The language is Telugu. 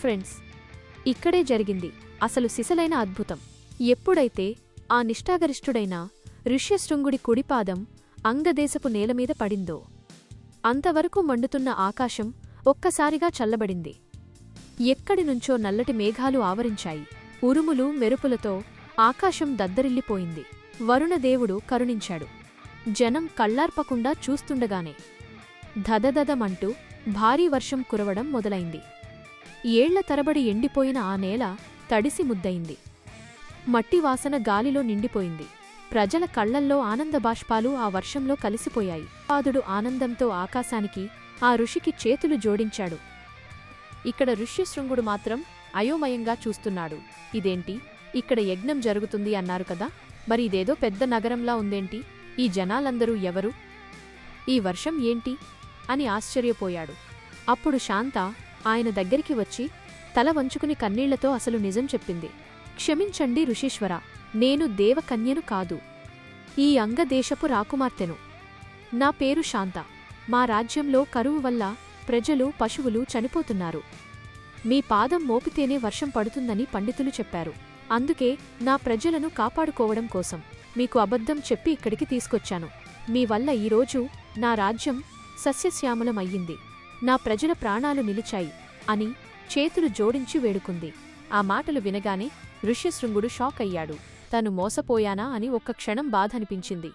ఫ్రెండ్స్, ఇక్కడే జరిగింది అసలు సిసలైన అద్భుతం. ఎప్పుడైతే ఆ నిష్ఠాగరిష్ఠుడైన ఋష్యశృంగుడి కుడిపాదం అంగదేశపు నేలమీద పడిందో, అంతవరకు మండుతున్న ఆకాశం ఒక్కసారిగా చల్లబడింది. ఎక్కడినుంచో నల్లటి మేఘాలు ఆవరించాయి. ఉరుములు మెరుపులతో ఆకాశం దద్దరిల్లిపోయింది. వరుణదేవుడు కరుణించాడు. జనం కళ్లార్పకుండా చూస్తుండగానే ధదధదమంటూ భారీ వర్షం కురవడం మొదలైంది. ఏళ్ల తరబడి ఎండిపోయిన ఆ నేల తడిసి ముద్దయింది. మట్టివాసన గాలిలో నిండిపోయింది. ప్రజల కళ్లల్లో ఆనందబాష్పాలు ఆ వర్షంలో కలిసిపోయాయి. పాదుడు ఆనందంతో ఆకాశానికి, ఆ ఋషికి చేతులు జోడించాడు. ఇక్కడ ఋష్యశృంగుడు మాత్రం అయోమయంగా చూస్తున్నాడు. ఇదేంటి, ఇక్కడ యజ్ఞం జరుగుతుంది అన్నారు కదా, మరి ఇదేదో పెద్ద నగరంలా ఉందేంటి? ఈ జనాలందరూ ఎవరు? ఈ వర్షం ఏంటి అని ఆశ్చర్యపోయాడు. అప్పుడు శాంత ఆయన దగ్గరికి వచ్చి తల వంచుకుని కన్నీళ్లతో అసలు నిజం చెప్పింది. క్షమించండి ఋషీశ్వర, నేను దేవకన్యను కాదు, ఈ అంగదేశపు రాకుమార్తెను. నా పేరు శాంత. మా రాజ్యంలో కరువు వల్ల ప్రజలు, పశువులు చనిపోతున్నారు. మీ పాదం మోపితేనే వర్షం పడుతుందని పండితులు చెప్పారు. అందుకే నా ప్రజలను కాపాడుకోవడం కోసం మీకు అబద్ధం చెప్పి ఇక్కడికి తీసుకొచ్చాను. మీ వల్ల ఈరోజు నా రాజ్యం సస్యశ్యామలమయ్యింది, నా ప్రజల ప్రాణాలు నిలిచాయి అని చేతులు జోడించి వేడుకుంది. ఆ మాటలు వినగానే ఋష్యశృంగుడు షాక్ అయ్యాడు. తను మోసపోయానా అని ఒక్క క్షణం బాధనిపించింది.